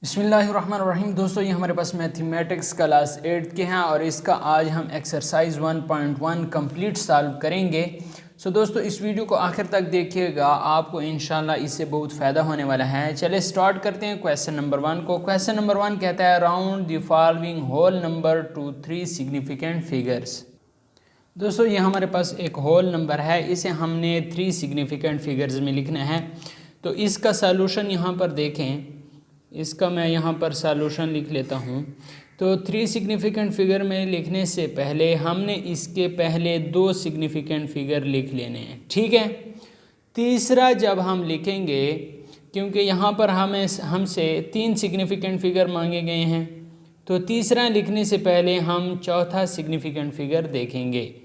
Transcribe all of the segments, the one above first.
बिस्मिल्लाहिर्रहमानिर्रहीम। दोस्तों, ये हमारे पास मैथमेटिक्स क्लास 8 के हैं और इसका आज हम एक्सरसाइज 1.1 कंप्लीट सॉल्व करेंगे। दोस्तों, इस वीडियो को आखिर तक देखिएगा, आपको इंशाल्लाह इससे बहुत फ़ायदा होने वाला है। चलिए स्टार्ट करते हैं क्वेश्चन नंबर 1 को। क्वेश्चन नंबर 1 कहता है round the following whole number to 3 significant figures. दोस्तों, ये हमारे पास एक होल नंबर है, इसे हमने 3 सिग्निफिकेंट फिगर्स में लिखना है। तो इसका सॉल्यूशन यहाँ पर देखें, इसका मैं यहाँ पर सॉल्यूशन लिख लेता हूँ। तो 3 सिग्निफिकेंट फिगर में लिखने से पहले हमने इसके पहले 2 सिग्निफिकेंट फिगर लिख लेने हैं, ठीक है। तीसरा जब हम लिखेंगे, क्योंकि यहाँ पर हमसे 3 सिग्निफिकेंट फिगर मांगे गए हैं, तो तीसरा लिखने से पहले हम चौथा सिग्निफिकेंट फिगर देखेंगे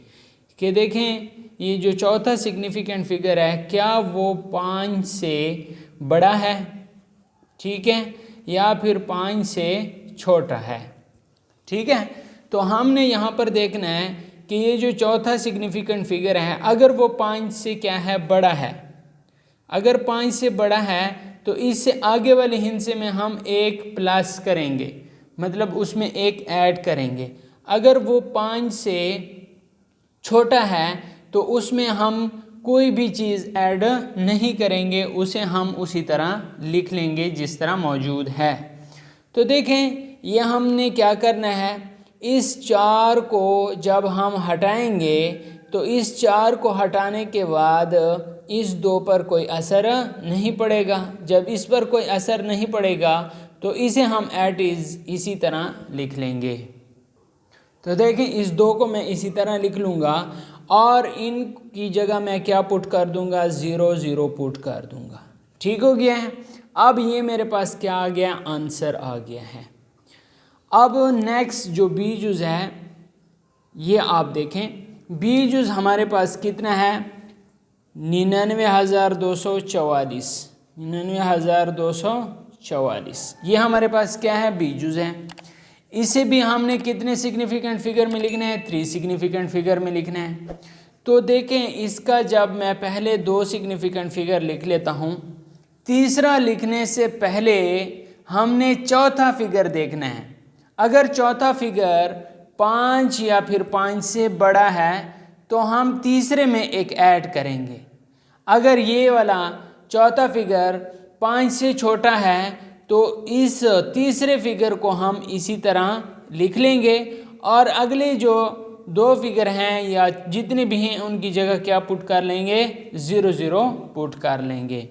कि देखें ये जो चौथा सिग्निफिकेंट फिगर है क्या वो 5 से बड़ा है, ठीक है, या फिर 5 से छोटा है, ठीक है। तो हमने यहाँ पर देखना है कि ये जो चौथा सिग्निफिकेंट फिगर है अगर वो 5 से क्या है, बड़ा है। अगर 5 से बड़ा है तो इससे आगे वाले हिस्से में हम एक प्लस करेंगे, मतलब उसमें एक ऐड करेंगे। अगर वो 5 से छोटा है तो उसमें हम कोई भी चीज़ ऐड नहीं करेंगे, उसे हम उसी तरह लिख लेंगे जिस तरह मौजूद है। तो देखें ये हमने क्या करना है, इस 4 को जब हम हटाएंगे तो इस 4 को हटाने के बाद इस 2 पर कोई असर नहीं पड़ेगा। जब इस पर कोई असर नहीं पड़ेगा तो इसे हम एट इज़ इसी तरह लिख लेंगे। तो देखें इस 2 को मैं इसी तरह लिख लूँगा और इनकी जगह मैं क्या पुट कर दूंगा, 0 0 पुट कर दूंगा, ठीक हो गया है। अब ये मेरे पास क्या आ गया, आंसर आ गया है। अब नेक्स्ट जो बी जूज़ है ये आप देखें, बी जूज़ हमारे पास कितना है, 99,244। 99,244 ये हमारे पास क्या है, बी जूज़ है। इसे भी हमने कितने सिग्निफिकेंट फिगर में लिखना है, 3 सिग्निफिकेंट फिगर में लिखना है। तो देखें इसका जब मैं पहले 2 सिग्निफिकेंट फिगर लिख लेता हूँ, तीसरा लिखने से पहले हमने चौथा फिगर देखना है। अगर चौथा फिगर 5 या फिर 5 से बड़ा है तो हम तीसरे में एक ऐड करेंगे। अगर ये वाला चौथा फिगर 5 से छोटा है तो इस तीसरे फिगर को हम इसी तरह लिख लेंगे और अगले जो 2 फिगर हैं या जितने भी हैं उनकी जगह क्या पुट कर लेंगे, 0 0 पुट कर लेंगे।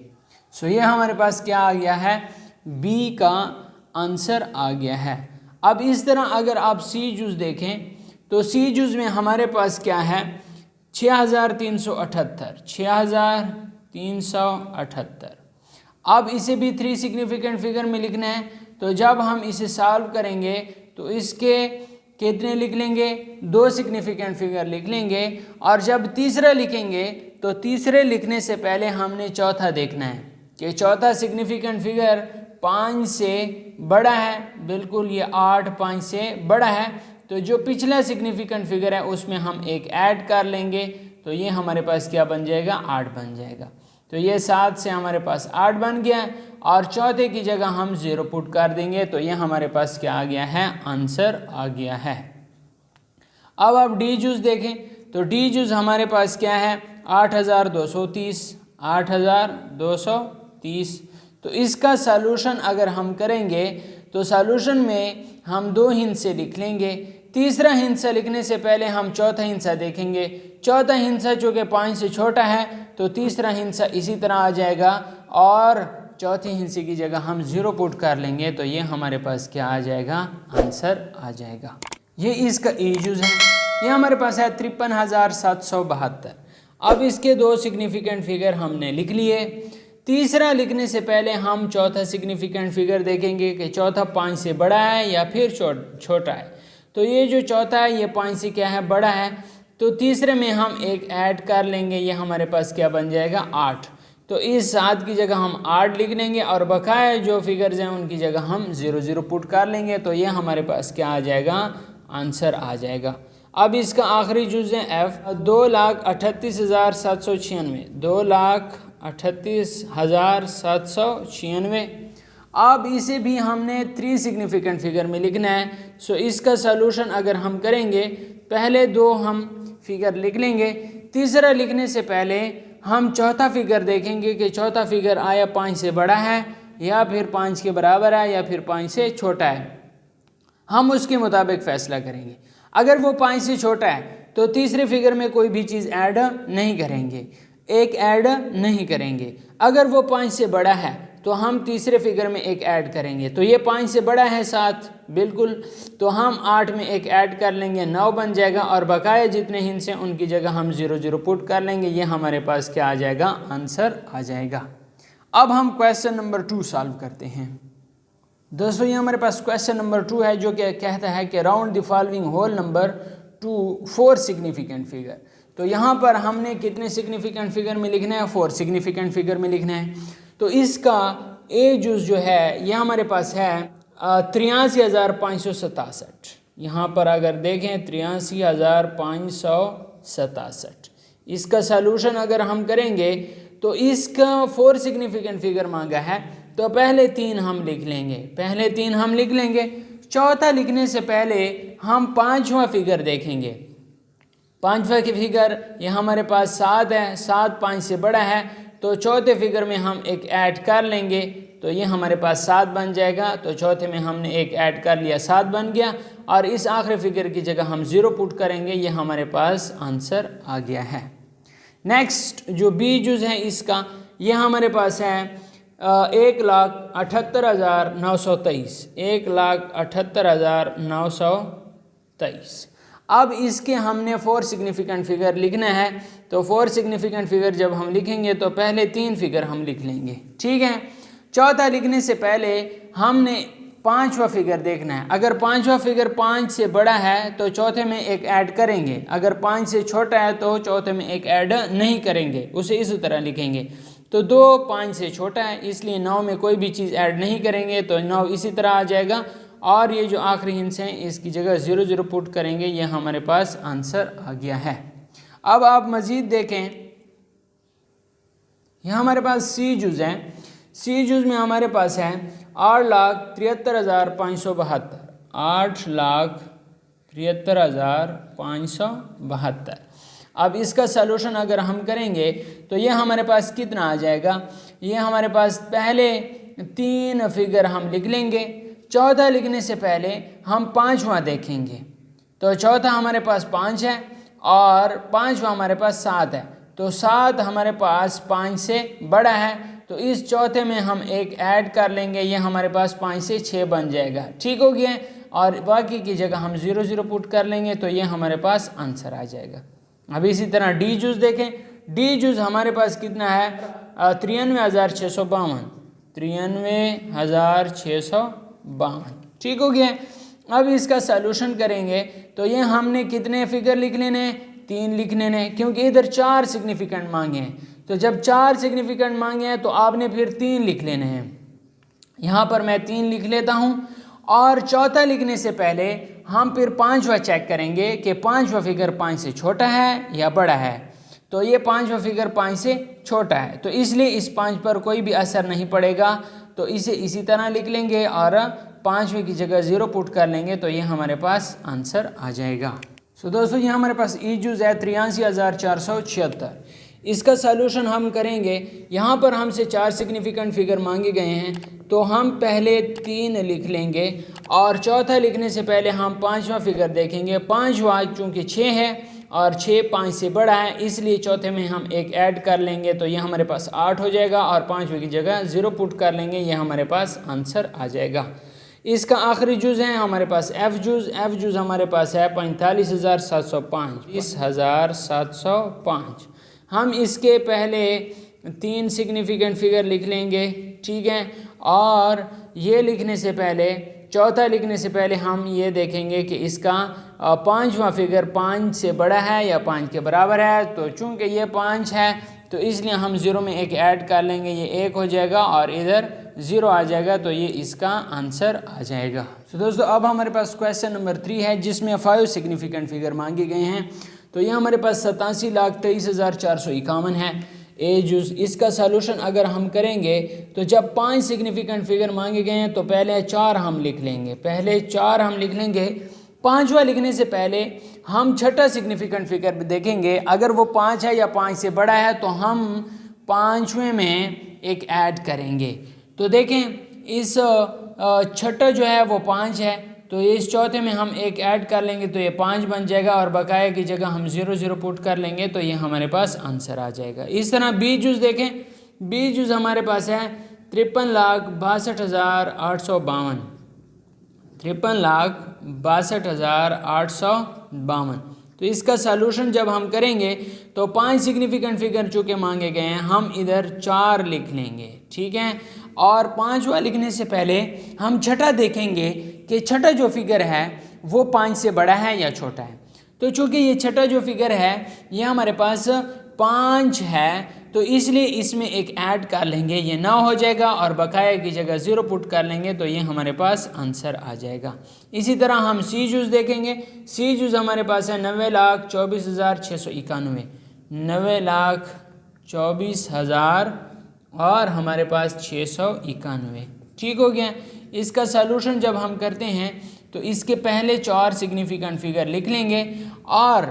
सो ये हमारे पास क्या आ गया है, बी का आंसर आ गया है। अब इस तरह अगर आप सी जूज़ देखें तो सी जूज़ में हमारे पास क्या है, 6378। 6378। अब इसे भी 3 सिग्निफिकेंट फिगर में लिखना है। तो जब हम इसे सॉल्व करेंगे तो इसके कितने लिख लेंगे, 2 सिग्निफिकेंट फिगर लिख लेंगे और जब तीसरा लिखेंगे तो तीसरे लिखने से पहले हमने चौथा देखना है कि चौथा सिग्निफिकेंट फिगर 5 से बड़ा है, बिल्कुल ये 8 5 से बड़ा है। तो जो पिछला सिग्निफिकेंट फिगर है उसमें हम एक ऐड कर लेंगे, तो ये हमारे पास क्या बन जाएगा, 8 बन जाएगा। तो ये 7 से हमारे पास 8 बन गया और चौथे की जगह हम 0 पुट कर देंगे, तो ये हमारे पास क्या आ गया है, आंसर आ गया है। अब आप डी जूज़ देखें तो डी जूज़ हमारे पास क्या है, 8230। 8230। तो इसका सॉल्यूशन अगर हम करेंगे तो सॉल्यूशन में हम 2 हिस्से लिख लेंगे। तीसरा हिस्सा लिखने से पहले हम चौथा हिस्सा देखेंगे। चौथा हिस्सा चूँकि 5 से छोटा है तो तीसरा हिस्सा इसी तरह आ जाएगा और चौथे हिस्से की जगह हम 0 पुट कर लेंगे, तो ये हमारे पास क्या आ जाएगा, आंसर आ जाएगा। ये इसका ई जूज़ है। ये हमारे पास है 53,772। अब इसके 2 सिग्निफिकेंट फिगर हमने लिख लिए। तीसरा लिखने से पहले हम चौथा सिग्निफिकेंट फिगर देखेंगे कि चौथा 5 से बड़ा है या फिर छोटा है। तो ये जो चौथा है ये 5 से क्या है, बड़ा है, तो तीसरे में हम एक ऐड कर लेंगे, ये हमारे पास क्या बन जाएगा, 8। तो इस 7 की जगह हम 8 लिख लेंगे और बकाया जो फिगर्स हैं उनकी जगह हम 0 0 पुट कर लेंगे, तो ये हमारे पास क्या आ जाएगा, आंसर आ जाएगा। अब इसका आखिरी जुज़ है एफ, 2,38,796। 2,38,796। अब इसे भी हमने 3 सिग्निफिकेंट फिगर में लिखना है। सो इसका सलूशन अगर हम करेंगे, पहले 2 हम फिगर लिख लेंगे, तीसरा लिखने से पहले हम चौथा फिगर देखेंगे कि चौथा फिगर आया 5 से बड़ा है या फिर 5 के बराबर है या फिर 5 से छोटा है। हम उसके मुताबिक फ़ैसला करेंगे। अगर वो 5 से छोटा है तो तीसरे फिगर में कोई भी चीज़ ऐड नहीं करेंगे, एक ऐड नहीं करेंगे। अगर वो 5 से बड़ा है तो हम तीसरे फिगर में एक ऐड करेंगे। तो ये 5 से बड़ा है 7, बिल्कुल, तो हम 8 में एक ऐड कर लेंगे, 9 बन जाएगा और बकाया जितने हिंस हैं उनकी जगह हम 0 0 पुट कर लेंगे। ये हमारे पास क्या आ जाएगा, आंसर आ जाएगा। अब हम क्वेश्चन नंबर 2 सॉल्व करते हैं। दोस्तों ये हमारे पास क्वेश्चन नंबर 2 है जो कि कहता है कि round the following whole number to 4 significant figure. तो यहाँ पर हमने कितने सिग्निफिकेंट फिगर में लिखना है, 4 सिग्निफिकेंट फिगर में लिखना है। तो इसका ए जुज़ जो है यह हमारे पास है 83,567। यहाँ पर अगर देखें 83,567। इसका सलूशन अगर हम करेंगे तो इसका 4 सिग्निफिकेंट फिगर मांगा है, तो पहले 3 हम लिख लेंगे, चौथा लिखने से पहले हम 5वां फिगर देखेंगे। 5वां की फिगर ये हमारे पास 7 है, 7 5 से बड़ा है, तो चौथे फिगर में हम एक ऐड कर लेंगे, तो ये हमारे पास 7 बन जाएगा। तो चौथे में हमने एक ऐड कर लिया, 7 बन गया, और इस आखिरी फिगर की जगह हम 0 पुट करेंगे। ये हमारे पास आंसर आ गया है। नेक्स्ट जो बी जुज़ है इसका, ये हमारे पास है 1,78,923, 1,78,923। अब इसके हमने 4 सिग्निफिकेंट फिगर लिखना है। तो 4 सिग्निफिकेंट फिगर जब हम लिखेंगे तो पहले 3 फिगर हम लिख लेंगे, ठीक है। चौथा लिखने से पहले हमने 5वां फिगर देखना है। अगर 5वां फिगर 5 से बड़ा है तो चौथे में एक ऐड करेंगे, अगर 5 से छोटा है तो चौथे में एक ऐड नहीं करेंगे, उसे इसी तरह लिखेंगे। तो 2 5 से छोटा है, इसलिए 9 में कोई भी चीज़ ऐड नहीं करेंगे, तो 9 इसी तरह आ जाएगा। और ये जो आखिरी हिंस हैं इसकी जगह 0 0 पुट करेंगे। ये हमारे पास आंसर आ गया है। अब आप मज़ीद देखें, यहाँ हमारे पास सी जुज़ हैं। सी जुज़ में हमारे पास है 8,73,572, 8,73,572। अब इसका सलूशन अगर हम करेंगे तो ये हमारे पास कितना आ जाएगा, ये हमारे पास पहले 3 फिगर हम लिख लेंगे, चौथा लिखने से पहले हम 5वां देखेंगे। तो चौथा हमारे पास 5 है और 5वां हमारे पास 7 है, तो 7 हमारे पास 5 से बड़ा है, तो इस चौथे में हम एक ऐड कर लेंगे। ये हमारे पास 5 से 6 बन जाएगा, ठीक हो गया। और बाकी की जगह हम 0 0 पुट कर लेंगे, तो ये हमारे पास आंसर आ जाएगा। अब इसी तरह डी जूस देखें। डी जूस हमारे पास कितना है, 93,652, 93,652, ठीक हो गया। अब इसका सलूशन करेंगे तो ये हमने कितने फिगर लिख लेने, 3 लिख लेने, क्योंकि इधर 4 सिग्निफिकेंट मांगे हैं। तो जब 4 सिग्निफिकेंट मांगे हैं तो आपने फिर 3 लिख लेने हैं। यहाँ पर मैं 3 लिख लेता हूँ, और चौथा लिखने से पहले हम फिर 5वां चेक करेंगे कि 5वां फिगर 5 से छोटा है या बड़ा है। तो ये 5वां फिगर 5 से छोटा है, तो इसलिए इस 5 पर कोई भी असर नहीं पड़ेगा, तो इसे इसी तरह लिख लेंगे और 5वें की जगह 0 पुट कर लेंगे, तो ये हमारे पास आंसर आ जाएगा। सो दोस्तों ये हमारे पास ई जूज़ है 83,476। इसका सलूशन हम करेंगे। यहाँ पर हमसे 4 सिग्निफिकेंट फिगर मांगे गए हैं, तो हम पहले 3 लिख लेंगे और चौथा लिखने से पहले हम 5वां फिगर देखेंगे। 5वां चूँकि 6 है और 6 5 से बड़ा है, इसलिए चौथे में हम एक ऐड कर लेंगे, तो ये हमारे पास 8 हो जाएगा और 5वें की जगह 0 पुट कर लेंगे। ये हमारे पास आंसर आ जाएगा। इसका आखिरी जुज़ है हमारे पास एफ जुज़। एफ जुज़ हमारे पास है 45,705, 45,705। हम इसके पहले 3 सिग्निफिकेंट फिगर लिख लेंगे, ठीक है। और ये लिखने से पहले, चौथा लिखने से पहले हम ये देखेंगे कि इसका 5वां फिगर 5 से बड़ा है या 5 के बराबर है। तो चूँकि ये 5 है तो इसलिए हम 0 में एक ऐड कर लेंगे, ये 1 हो जाएगा और इधर 0 आ जाएगा, तो ये इसका आंसर आ जाएगा। तो दोस्तों अब हमारे पास क्वेश्चन नंबर 3 है जिसमें 5 सिग्निफिकेंट फिगर मांगे गए हैं। तो ये हमारे पास 87,23,451 है। ए जुज़। इसका सॉल्यूशन अगर हम करेंगे तो जब 5 सिग्निफिकेंट फिगर मांगे गए हैं तो पहले 4 हम लिख लेंगे, पहले 4 हम लिख लेंगे। 5वां लिखने से पहले हम छठा सिग्निफिकेंट फिगर देखेंगे, अगर वो 5 है या 5 से बड़ा है तो हम 5वें में एक ऐड करेंगे। तो देखें इस छठा जो है वो 5 है, तो इस चौथे में हम एक ऐड कर लेंगे तो ये 5 बन जाएगा और बकाया की जगह हम 0 0 पुट कर लेंगे तो ये हमारे पास आंसर आ जाएगा। इस तरह बी जुज़ देखें, बी जुज़ हमारे पास है 53,62,852, 53,62,852। तो इसका सॉल्यूशन जब हम करेंगे तो 5 सिग्निफिकेंट फिगर चूँकि मांगे गए हैं हम इधर 4 लिख लेंगे, ठीक है। और 5वां लिखने से पहले हम छठा देखेंगे कि छठा जो फिगर है वो 5 से बड़ा है या छोटा है। तो चूँकि ये छठा जो फिगर है ये हमारे पास 5 है तो इसलिए इसमें एक ऐड कर लेंगे, ये 9 हो जाएगा और बकाया की जगह 0 पुट कर लेंगे तो ये हमारे पास आंसर आ जाएगा। इसी तरह हम सी जुज़ देखेंगे, सी जुज़ हमारे पास है 90,24,691, 90,24,000 और हमारे पास 691, ठीक हो गया। इसका सॉल्यूशन जब हम करते हैं तो इसके पहले 4 सिग्निफिकेंट फिगर लिख लेंगे और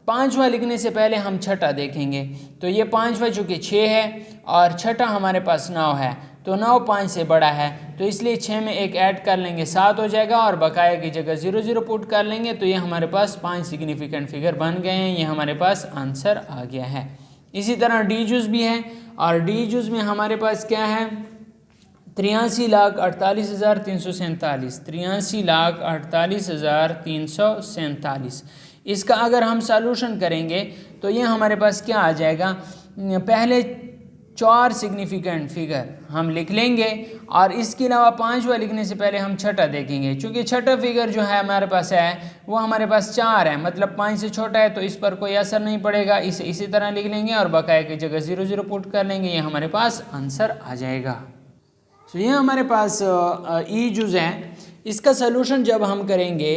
5वां लिखने से पहले हम छठा देखेंगे। तो ये 5वां चूँकि 6 है और छठा हमारे पास 9 है, तो 9 5 से बड़ा है तो इसलिए 6 में एक ऐड कर लेंगे 7 हो जाएगा और बकाया की जगह 0 0 पुट कर लेंगे तो ये हमारे पास 5 सिग्निफिकेंट फिगर बन गए हैं, ये हमारे पास आंसर आ गया है। इसी तरह डी जुज़ भी है और डी जुज़ में हमारे पास क्या है 83,48,347, 83,48,347। इसका अगर हम सॉल्यूशन करेंगे तो ये हमारे पास क्या आ जाएगा, पहले 4 सिग्निफिकेंट फिगर हम लिख लेंगे और इसके अलावा 5वां लिखने से पहले हम छठा देखेंगे। चूँकि छठा फिगर जो है हमारे पास है वो हमारे पास 4 है, मतलब 5 से छोटा है तो इस पर कोई असर नहीं पड़ेगा, इसे इसी तरह लिख लेंगे और बकाया की जगह 0 0 पुट कर लेंगे, ये हमारे पास आंसर आ जाएगा। तो ये हमारे पास ई जुज़ है। इसका सलूशन जब हम करेंगे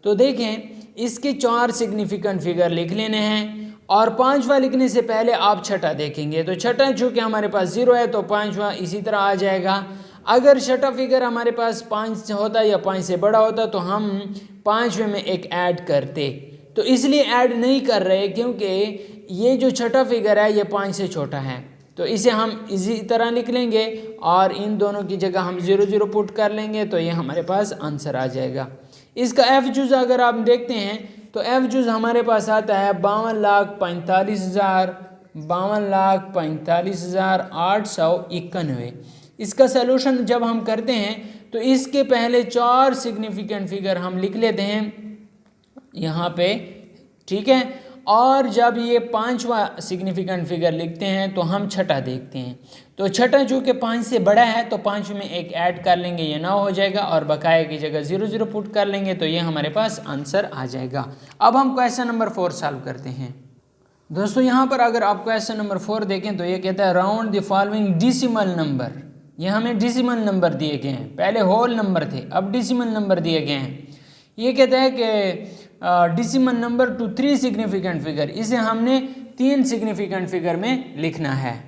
तो देखें इसके 4 सिग्निफिकेंट फिगर लिख लेने हैं और 5वां लिखने से पहले आप छठा देखेंगे। तो छठा चूँकि हमारे पास 0 है तो 5वां इसी तरह आ जाएगा। अगर छठा फिगर हमारे पास 5 होता या 5 से बड़ा होता तो हम 5वें में एक ऐड करते, तो इसलिए ऐड नहीं कर रहे क्योंकि ये जो छठा फिगर है ये 5 से छोटा है, तो इसे हम इसी तरह लिख लेंगे और इन दोनों की जगह हम 0 0 पुट कर लेंगे तो ये हमारे पास आंसर आ जाएगा। इसका एफ जुज़ अगर आप देखते हैं तो एफ जुज़ हमारे पास आता है 52,45,891। इसका सलूशन जब हम करते हैं तो इसके पहले 4 सिग्निफिकेंट फिगर हम लिख लेते हैं यहाँ पे, ठीक है। और जब ये 5वां सिग्निफिकेंट फिगर लिखते हैं तो हम छठा देखते हैं। तो छठा जो कि 5 से बड़ा है तो 5 में एक ऐड कर लेंगे, ये 9 हो जाएगा और बकाया की जगह 0 0 पुट कर लेंगे तो ये हमारे पास आंसर आ जाएगा। अब हम क्वेश्चन नंबर 4 सॉल्व करते हैं। दोस्तों यहाँ पर अगर आप क्वेश्चन नंबर 4 देखें तो ये कहता है round the following decimal number. ये हमें डिसिमल नंबर दिए गए हैं, पहले होल नंबर थे अब डिसिमल नंबर दिए गए हैं। ये कहता है कि decimal number to 3 significant figure, इसे हमने 3 सिग्निफिकेंट फिगर में लिखना है।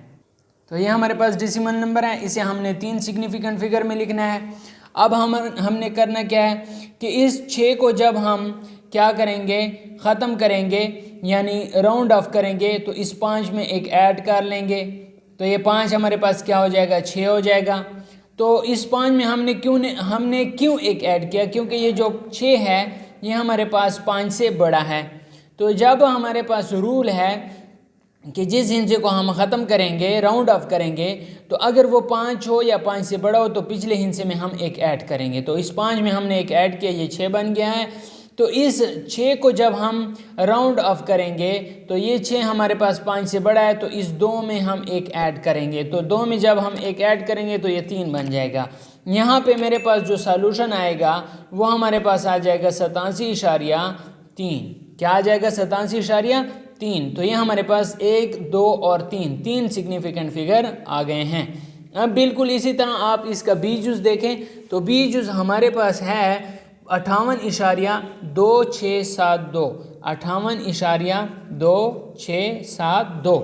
तो ये हमारे पास डिसिमल नंबर है, इसे हमने 3 सिग्निफिकेंट फिगर में लिखना है। अब हमने करना क्या है कि इस 6 को जब हम क्या करेंगे ख़त्म करेंगे यानी राउंड ऑफ करेंगे तो इस 5 में एक ऐड कर लेंगे तो ये 5 हमारे पास क्या हो जाएगा 6 हो जाएगा। तो इस 5 में हमने क्यों एक ऐड किया, क्योंकि ये जो 6 है ये हमारे पास 5 से बड़ा है। तो जब हमारे पास रूल है कि जिस हिस्से को हम ख़त्म करेंगे राउंड ऑफ करेंगे तो अगर वो 5 हो या 5 से बड़ा हो तो पिछले हिस्से में हम एक ऐड करेंगे। तो इस 5 में हमने एक ऐड किया, ये 6 बन गया है। तो इस 6 को जब हम राउंड ऑफ करेंगे तो ये 6 हमारे पास 5 से बड़ा है तो इस 2 में हम एक ऐड करेंगे। तो 2 में जब हम एक ऐड करेंगे तो ये 3 बन जाएगा। यहाँ पे मेरे पास जो सॉल्यूशन आएगा वो हमारे पास आ जाएगा 87.3। क्या आ जाएगा 87.3। तो ये हमारे पास 1, 2 और 3 सिग्निफिकेंट फिगर आ गए हैं। अब बिल्कुल इसी तरह आप इसका बी जुज़ देखें तो बी जुज़ हमारे पास है 58.2672, 58.2672।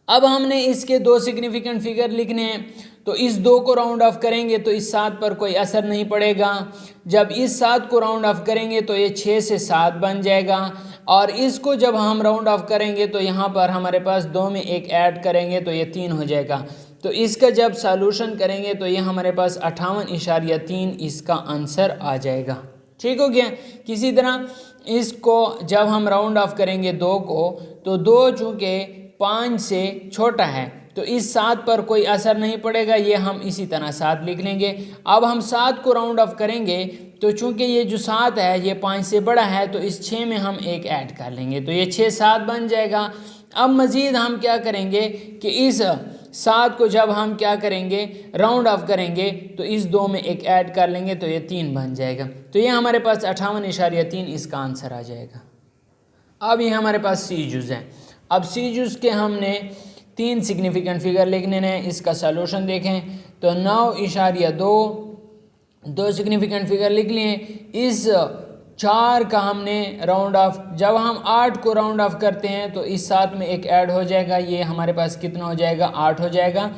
अब हमने इसके दो सिग्निफिकेंट फिगर लिखने हैं, तो इस 2 को राउंड ऑफ करेंगे तो इस 7 पर कोई असर नहीं पड़ेगा। जब इस 7 को राउंड ऑफ करेंगे तो ये 6 से 7 बन जाएगा, और इसको जब हम राउंड ऑफ करेंगे तो यहाँ पर हमारे पास 2 में एक ऐड करेंगे तो ये 3 हो जाएगा। तो इसका जब सॉल्यूशन करेंगे तो ये हमारे पास 58.3 इसका आंसर आ जाएगा। ठीक हो गया। किसी तरह इसको जब हम राउंड ऑफ करेंगे 2 को, तो 2 चूँकि 5 से छोटा है तो इस 7 पर कोई असर नहीं पड़ेगा, ये हम इसी तरह 7 लिख लेंगे। अब हम 7 को राउंड ऑफ करेंगे तो चूंकि ये जो 7 है ये 5 से बड़ा है, तो इस 6 में हम एक ऐड कर लेंगे तो ये 6 7 बन जाएगा। अब मज़ीद हम क्या करेंगे कि इस 7 को जब हम क्या करेंगे राउंड ऑफ करेंगे तो इस 2 में एक ऐड कर लेंगे तो ये 3 बन जाएगा। तो ये हमारे पास 58.3 इसका आंसर आ जाएगा। अब ये हमारे पास सी जुज़ है। अब सी जुज़ के हमने 3 सिग्निफिकेंट फिगर लिखने हैं। इसका सॉल्यूशन देखें तो 9.2 2 सिग्निफिकेंट फिगर लिख लिए। इस 4 का हमने राउंड ऑफ, जब हम 8 को राउंड ऑफ करते हैं तो इस 7 में एक ऐड हो जाएगा, ये हमारे पास कितना हो जाएगा 8 हो जाएगा।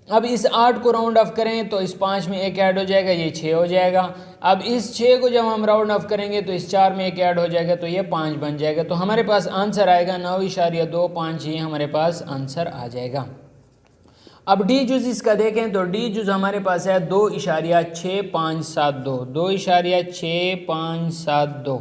अब इस 8 को राउंड ऑफ करें तो इस 5 में एक ऐड हो जाएगा, ये 6 हो जाएगा। अब इस 6 को जब हम राउंड ऑफ करेंगे तो इस 4 में एक ऐड हो जाएगा तो ये 5 बन जाएगा। तो हमारे पास आंसर आएगा 9.25, ये हमारे पास आंसर आ जाएगा। अब डी जुज़ इसका देखें तो डी जुज़ हमारे पास है 2.6572, 2.6572।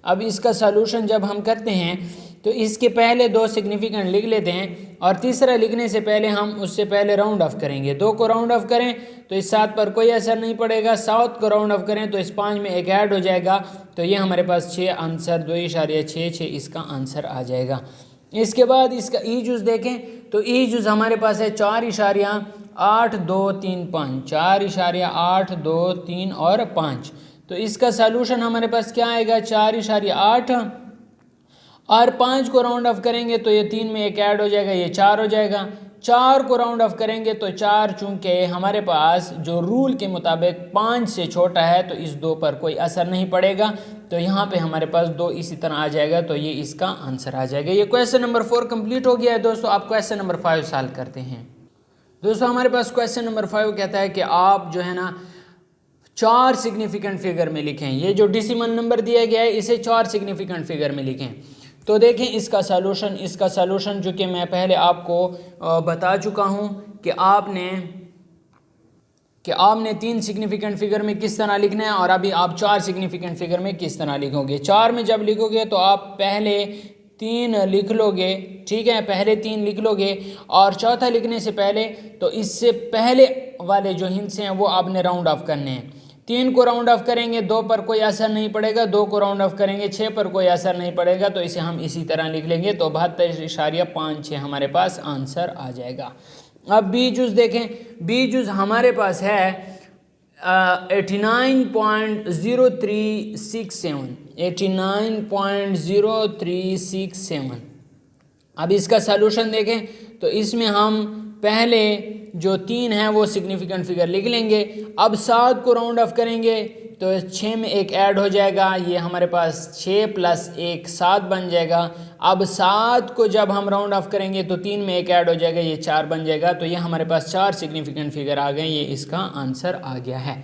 अब इसका सॉल्यूशन जब हम करते हैं तो इसके पहले 2 सिग्निफिकेंट लिख लेते हैं, और तीसरा लिखने से पहले हम उससे पहले राउंड ऑफ करेंगे। 2 को राउंड ऑफ करें तो इस 7 पर कोई असर नहीं पड़ेगा, 7 को राउंड ऑफ करें तो इस 5 में एक ऐड हो जाएगा, तो ये हमारे पास 6 आंसर 2.66 इसका आंसर आ जाएगा। इसके बाद इसका ई जुज़ देखें तो ई जुज़ हमारे पास है 4.8235, 4.8235 और 5। तो इसका सॉल्यूशन हमारे पास क्या आएगा 4.8 और 5 को राउंड ऑफ करेंगे तो ये 3 में एक ऐड हो जाएगा, ये 4 हो जाएगा। 4 को राउंड ऑफ करेंगे तो 4 चूँकि हमारे पास जो रूल के मुताबिक 5 से छोटा है तो इस 2 पर कोई असर नहीं पड़ेगा, तो यहाँ पे हमारे पास 2 इसी तरह आ जाएगा, तो ये इसका आंसर आ जाएगा। ये क्वेश्चन नंबर 4 कंप्लीट हो गया है दोस्तों। आप क्वेश्चन नंबर 5 सॉल्व करते हैं। दोस्तों हमारे पास क्वेश्चन नंबर 5 कहता है कि आप जो है ना 4 सिग्निफिकेंट फिगर में लिखें। ये जो डेसिमल नंबर दिया गया है इसे 4 सिग्निफिकेंट फिगर में लिखें। तो देखें इसका सॉल्यूशन जो कि मैं पहले आपको बता चुका हूँ कि आपने 3 सिग्निफिकेंट फिगर में किस तरह लिखना है, और अभी आप 4 सिग्निफिकेंट फिगर में किस तरह लिखोगे। 4 में जब लिखोगे तो आप पहले 3 लिख लोगे, ठीक है, पहले 3 लिख लोगे, और चौथा लिखने से पहले तो इससे पहले वाले जो हिंट्स हैं वो आपने राउंड ऑफ करने हैं। 3 को राउंड ऑफ करेंगे 2 पर कोई असर नहीं पड़ेगा, 2 को राउंड ऑफ करेंगे 6 पर कोई असर नहीं पड़ेगा, तो इसे हम इसी तरह लिख लेंगे, तो 72.56 हमारे पास आंसर आ जाएगा। अब बी जुज़ देखें। बी जुज़ हमारे पास है 89.0367, 89.0367। अब इसका सॉल्यूशन देखें तो इसमें हम पहले जो 3 हैं वो सिग्निफिकेंट फिगर लिख लेंगे। अब 7 को राउंड ऑफ करेंगे तो 6 में एक ऐड हो जाएगा, ये हमारे पास 6 + 1 7 बन जाएगा। अब 7 को जब हम राउंड ऑफ करेंगे तो 3 में एक ऐड हो जाएगा, ये 4 बन जाएगा। तो ये हमारे पास 4 सिग्निफिकेंट फिगर आ गए, ये इसका आंसर आ गया है।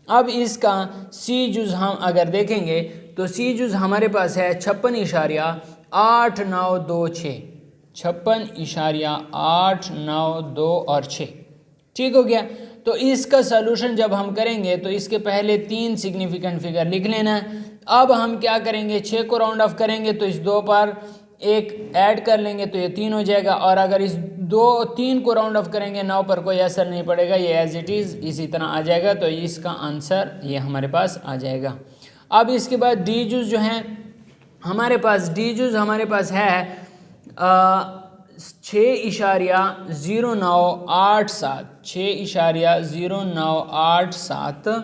अब इसका सी जुज़ हम अगर देखेंगे तो सी जुज़ हमारे पास है 56.8926, 56.892 और 6। ठीक हो गया। तो इसका सॉल्यूशन जब हम करेंगे तो इसके पहले 3 सिग्निफिकेंट फिगर लिख लेना है। अब हम क्या करेंगे 6 को राउंड ऑफ करेंगे तो इस 2 पर एक ऐड कर लेंगे तो ये 3 हो जाएगा, और अगर इस 3 को राउंड ऑफ करेंगे 9 पर कोई असर नहीं पड़ेगा, ये एज इट इज़ इसी तरह आ जाएगा। तो इसका आंसर ये हमारे पास आ जाएगा। अब इसके बाद डी जुज़ जो है हमारे पास, डी जुज़ हमारे पास है 6.0987, 6.0987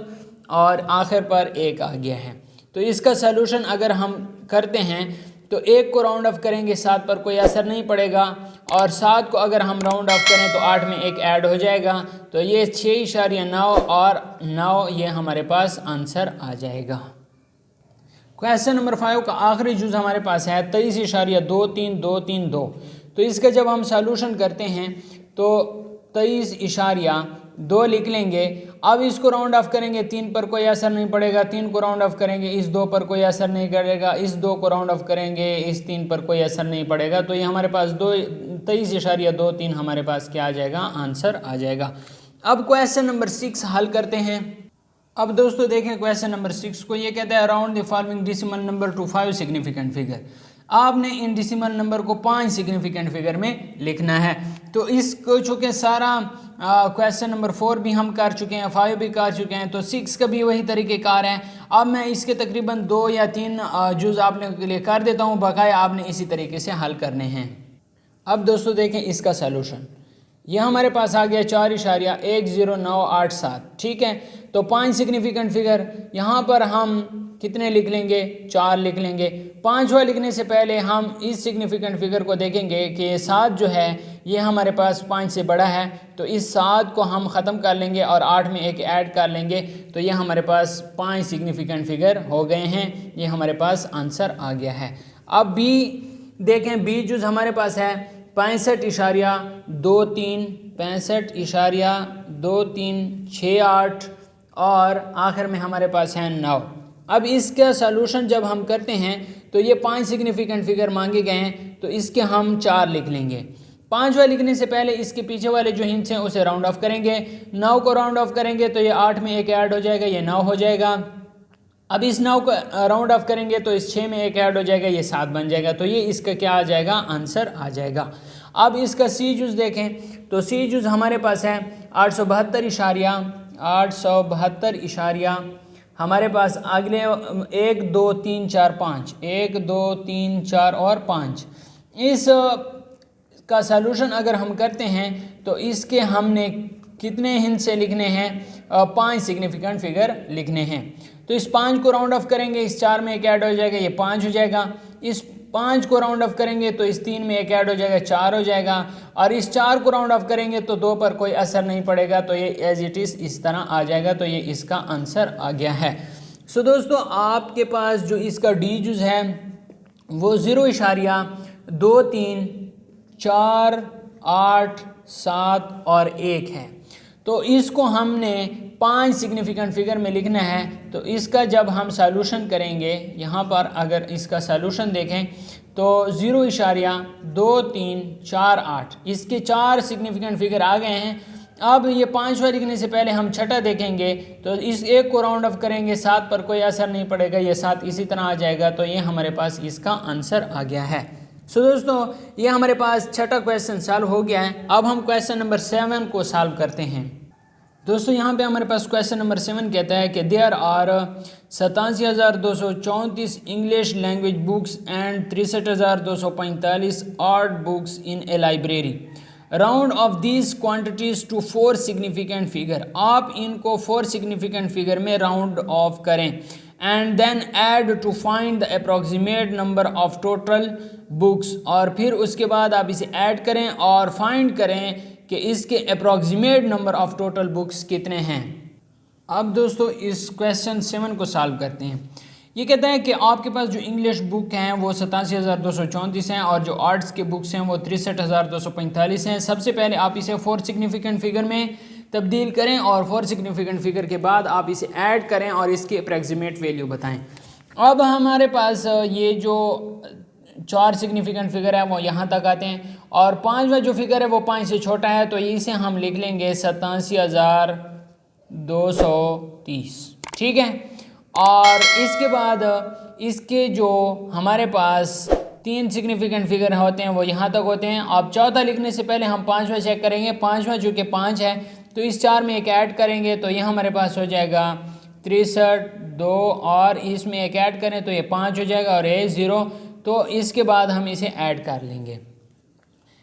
और आखिर पर 1 आ गया है। तो इसका सॉल्यूशन अगर हम करते हैं तो 1 को राउंड ऑफ करेंगे 7 पर कोई असर नहीं पड़ेगा, और 7 को अगर हम राउंड ऑफ करें तो 8 में एक ऐड हो जाएगा, तो ये 6.9 और 9 ये हमारे पास आंसर आ जाएगा। क्वेश्चन नंबर 5 का आखिरी जुज़ हमारे पास है 23.2322, तो इसका जब हम सॉल्यूशन करते हैं तो 23.2 लिख लेंगे। अब इसको राउंड ऑफ करेंगे, 3 पर कोई असर नहीं पड़ेगा, 3 को राउंड ऑफ करेंगे, इस 2 पर कोई असर नहीं करेगा, इस 2 को राउंड ऑफ करेंगे, इस 3 पर कोई असर नहीं पड़ेगा। तो ये हमारे पास 23.23 हमारे पास क्या आ जाएगा, आंसर आ जाएगा। अब क्वेश्चन नंबर 6 हल करते हैं। अब दोस्तों देखें क्वेश्चन नंबर 6 को, ये कहता है round the following decimal number two 5 significant figure. आपने इन डेसिमल नंबर को 5 सिग्निफिकेंट फिगर में लिखना है। तो इसको चूँकि सारा क्वेश्चन नंबर 4 भी हम कर चुके हैं, 5 भी कर चुके हैं, तो 6 का भी वही तरीक़ेकार है। अब मैं इसके तकरीबन 2 या 3 जुज़ आपने के लिए कर देता हूँ, बकाया आपने इसी तरीके से हल करने हैं। अब दोस्तों देखें इसका सलूशन, यह हमारे पास आ गया 4.10987, ठीक है। तो 5 सिग्निफिकेंट फिगर, यहाँ पर हम कितने लिख लेंगे, 4 लिख लेंगे। 5वां लिखने से पहले हम इस सिग्निफिकेंट फिगर को देखेंगे कि 7 जो है ये हमारे पास 5 से बड़ा है, तो इस 7 को हम ख़त्म कर लेंगे और 8 में एक ऐड कर लेंगे, तो ये हमारे पास 5 सिग्निफिकेंट फिगर हो गए हैं। ये हमारे पास आंसर आ गया है। अब बी देखें, बी जो हमारे पास है 65.23, 65.2368 और आखिर में हमारे पास है 9। अब इसका सलूशन जब हम करते हैं तो ये 5 सिग्निफिकेंट फिगर मांगे गए हैं, तो इसके हम 4 लिख लेंगे। 5वां लिखने से पहले इसके पीछे वाले जो हिंट्स हैं उसे राउंड ऑफ करेंगे। 9 को राउंड ऑफ करेंगे तो ये 8 में एक ऐड हो जाएगा, ये 9 हो जाएगा। अब इस 9 को राउंड ऑफ करेंगे तो इस 6 में एक ऐड हो जाएगा, ये 7 बन जाएगा। तो ये इसका क्या आ जाएगा, आंसर आ जाएगा। अब इसका सी जूज़ देखें तो सी जूज़ हमारे पास है 872 हमारे पास अगले 1 2 3 4 5, 1 2 3 4 और 5। इस का सलूशन अगर हम करते हैं तो इसके हमने कितने हिंट से लिखने हैं, 5 सिग्निफिकेंट फिगर लिखने हैं। तो इस 5 को राउंड ऑफ करेंगे, इस 4 में एक ऐड हो जाएगा, ये 5 हो जाएगा। इस 5 को राउंड ऑफ करेंगे तो इस 3 में एक ऐड हो जाएगा, 4 हो जाएगा। और इस 4 को राउंड ऑफ करेंगे तो 2 पर कोई असर नहीं पड़ेगा, तो ये एज इट इज़ इस तरह आ जाएगा। तो ये इसका आंसर आ गया है। सो दोस्तों आपके पास जो इसका डी जूज़ है वो 0.23 4 8 7 और 1 है। तो इसको हमने 5 सिग्निफिकेंट फिगर में लिखना है। तो इसका जब हम सॉल्यूशन करेंगे, यहाँ पर अगर इसका सॉल्यूशन देखें तो 0.2348 इसके 4 सिग्निफिकेंट फिगर आ गए हैं। अब ये 5वां लिखने से पहले हम छठा देखेंगे, तो इस 1 को राउंड ऑफ करेंगे, 7 पर कोई असर नहीं पड़ेगा, ये 7 इसी तरह आ जाएगा। तो ये हमारे पास इसका आंसर आ गया है। सो दोस्तों ये हमारे पास छठा क्वेश्चन सॉल्व हो गया है। अब हम क्वेश्चन नंबर 7 को सॉल्व करते हैं। दोस्तों यहाँ पे हमारे पास क्वेश्चन नंबर 7 कहता है कि there are 87,234 English language books and 63,245 art books in a library. Round off these quantities to 4 significant figure. आप इनको 4 सिग्निफिकेंट फिगर में राउंड ऑफ करें and then add to find the approximate number of total books. और फिर उसके बाद आप इसे ऐड करें और फाइंड करें कि इसके approximate number of total books कितने हैं। अब दोस्तों इस क्वेश्चन 7 को सॉल्व करते हैं। ये कहता है कि आपके पास जो इंग्लिश बुक हैं वो 87,234 हैं और जो आर्ट्स के बुक्स हैं वो 63,245 हैं। सबसे पहले आप इसे 4 सिग्निफिकेंट फिगर में तब्दील करें और 4 सिग्निफिकेंट फिगर के बाद आप इसे ऐड करें और इसकी अप्रॉक्सीमेट वैल्यू बताएं। अब हमारे पास ये जो 4 सिग्निफिकेंट फिगर है वो यहाँ तक आते हैं और 5वां जो फिगर है वो 5 से छोटा है, तो इसे हम लिख लेंगे 87,230, ठीक है। और इसके बाद इसके जो हमारे पास 3 सिग्निफिकेंट फिगर होते हैं वो यहाँ तक होते हैं। अब चौथा लिखने से पहले हम 5वां चेक करेंगे। 5वां जो कि 5 है तो इस 4 में एक ऐड करेंगे, तो ये हमारे पास हो जाएगा 63 2 और इसमें एक ऐड करें तो ये 5 हो जाएगा और ये 0। तो इसके बाद हम इसे ऐड कर लेंगे।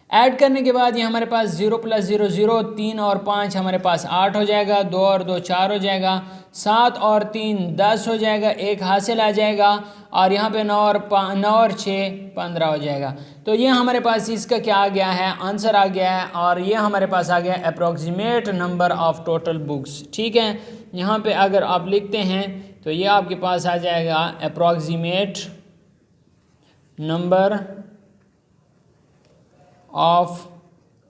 ऐड करने के बाद ये हमारे पास 0 + 0 0, 3 और 5 हमारे पास 8 हो जाएगा, 2 और 2 4 हो जाएगा, 7 और 3 10 हो जाएगा, 1 हासिल आ जाएगा और यहाँ पे 9 और 6 15 हो जाएगा। तो ये हमारे पास इसका क्या आ गया है, आंसर आ गया है। और ये हमारे पास आ गया approximate number of total books, ठीक है। यहाँ पे अगर आप लिखते हैं तो ये आपके पास आ जाएगा approximate number of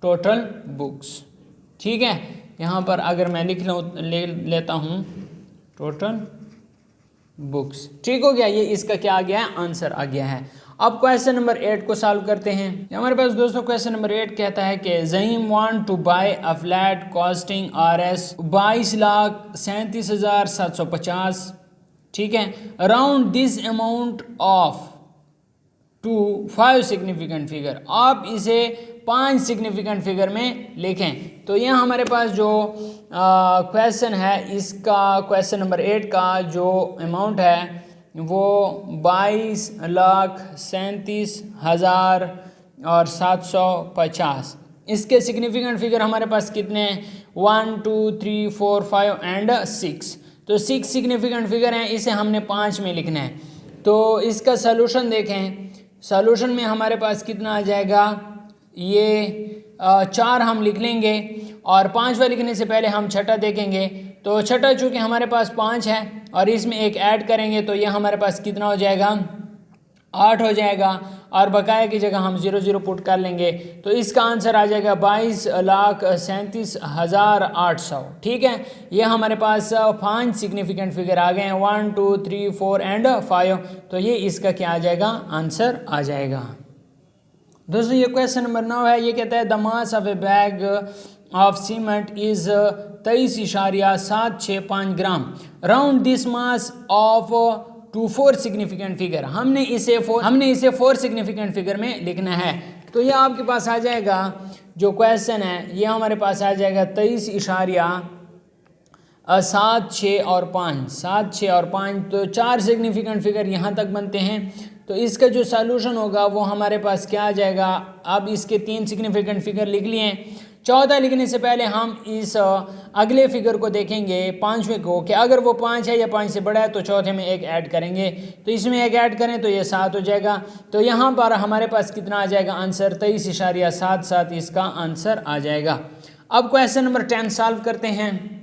total books. ठीक है, यहाँ पर अगर मैं लिख लेता हूँ टोटल बुक्स। ठीक हो गया, ये इसका क्या आ गया है, आंसर आ गया है। अब क्वेश्चन नंबर 8 को सॉल्व करते हैं। हमारे पास दोस्तों क्वेश्चन नंबर 8 कहता है कि Zaheem want to buy a flat costing RS 22,37,750। ठीक है, around this amount of to 5 significant figure. आप इसे 5 सिग्निफिकेंट फिगर में लिखें। तो यह हमारे पास जो क्वेश्चन है, इसका क्वेश्चन नंबर 8 का जो अमाउंट है वो 22,37,750। इसके सिग्निफिकेंट फिगर हमारे पास कितने हैं, 1 2 3 4 5 एंड 6। तो 6 सिग्निफिकेंट फिगर हैं, इसे हमने 5 में लिखना है। तो इसका सलूशन देखें, सॉल्यूशन में हमारे पास कितना आ जाएगा, ये 4 हम लिख लेंगे और 5वां लिखने से पहले हम छठा देखेंगे। तो छठा चूँकि हमारे पास 5 है और इसमें एक ऐड करेंगे तो ये हमारे पास कितना हो जाएगा, 8 हो जाएगा और बकाया की जगह हम 0 0 पुट कर लेंगे। तो इसका आंसर आ जाएगा 22,37,800। ठीक है, ये हमारे पास 5 सिग्निफिकेंट फिगर आ गए हैं, 1 2 3 4 एंड 5। तो ये इसका क्या आ जाएगा, आंसर आ जाएगा। दोस्तों ये क्वेश्चन नंबर 9 है। ये कहता है the mass of a bag of cement is 23.765 gram. Round this mass of to 4 significant figure. हमने इसे 4 सिग्निफिकेंट फिगर में लिखना है। तो ये आपके पास आ जाएगा, जो क्वेश्चन है ये हमारे पास आ जाएगा 23.7 6 और 5, 7 6 और 5। तो 4 सिग्निफिकेंट फिगर यहाँ तक बनते हैं। तो इसका जो सॉल्यूशन होगा वो हमारे पास क्या आ जाएगा, अब इसके 3 सिग्निफिकेंट फिगर लिख लिए। चौथा लिखने से पहले हम इस अगले फिगर को देखेंगे, 5वें को, कि अगर वो 5 है या 5 से बड़ा है तो चौथे में एक ऐड करेंगे। तो इसमें एक ऐड करें तो ये 7 हो जाएगा। तो यहाँ पर हमारे पास कितना आ जाएगा आंसर, 23.77 इसका आंसर आ जाएगा। अब क्वेश्चन नंबर 10 सॉल्व करते हैं।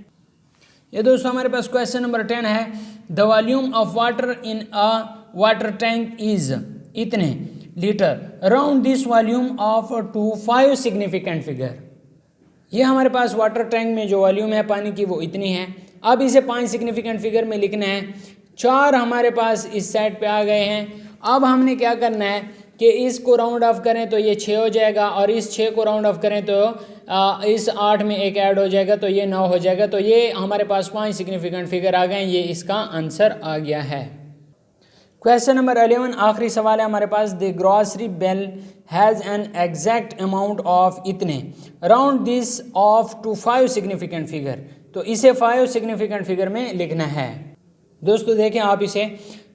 ये दोस्तों हमारे पास क्वेश्चन नंबर 10 है। The volume of water in a water tank is इतने litre. Around this volume of to 5 significant figure. ये हमारे पास वाटर टैंक में जो वॉल्यूम है पानी की वो इतनी है। अब इसे 5 सिग्निफिकेंट फिगर में लिखना है। 4 हमारे पास इस साइड पे आ गए हैं। अब हमने क्या करना है कि इसको राउंड ऑफ करें तो ये 6 हो जाएगा और इस 6 को राउंड ऑफ करें तो इस 8 में एक ऐड हो जाएगा तो ये 9 हो जाएगा। तो ये हमारे पास 5 सिग्निफिकेंट फिगर आ गए। ये इसका आंसर आ गया है। क्वेश्चन नंबर 11 आखिरी सवाल है हमारे पास। The grocery bill has an exact amount of इतने। Around this of to 5 significant figure. तो इसे 5 सिग्निफिकेंट फिगर में लिखना है। दोस्तों देखें आप इसे,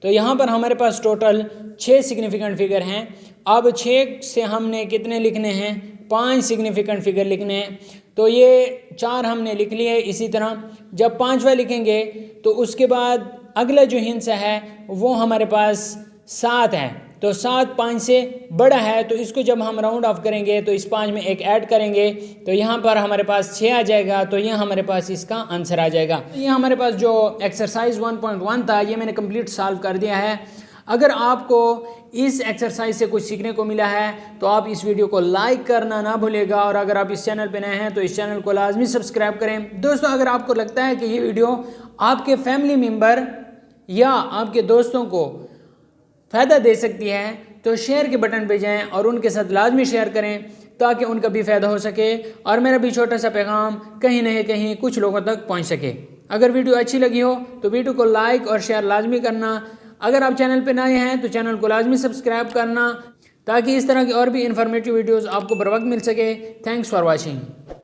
तो यहाँ पर हमारे पास टोटल 6 सिग्निफिकेंट फिगर हैं। अब 6 से हमने कितने लिखने हैं, 5 सिग्निफिकेंट फिगर लिखने हैं। तो ये 4 हमने लिख लिए। इसी तरह जब 5वां लिखेंगे तो उसके बाद अगला जो हिस्सा है वो हमारे पास 7 है। तो 7 5 से बड़ा है तो इसको जब हम राउंड ऑफ करेंगे तो इस 5 में एक ऐड करेंगे तो यहाँ पर हमारे पास 6 आ जाएगा। तो ये हमारे पास इसका आंसर आ जाएगा। ये हमारे पास जो एक्सरसाइज 1.1 था ये मैंने कंप्लीट सॉल्व कर दिया है। अगर आपको इस एक्सरसाइज से कुछ सीखने को मिला है तो आप इस वीडियो को लाइक करना ना भूलेगा और अगर आप इस चैनल पे नए हैं तो इस चैनल को लाजमी सब्सक्राइब करें। दोस्तों अगर आपको लगता है कि ये वीडियो आपके फैमिली मेम्बर या आपके दोस्तों को फ़ायदा दे सकती है तो शेयर के बटन पे जाएं और उनके साथ लाजमी शेयर करें ताकि उनका भी फ़ायदा हो सके और मेरा भी छोटा सा पैगाम कहीं न कहीं कुछ लोगों तक पहुंच सके। अगर वीडियो अच्छी लगी हो तो वीडियो को लाइक और शेयर लाजमी करना। अगर आप चैनल पे नए हैं तो चैनल को लाजमी सब्सक्राइब करना ताकि इस तरह की और भी इंफॉर्मेटिव वीडियोज़ आपको बर वक्त मिल सके। Thanks for watching.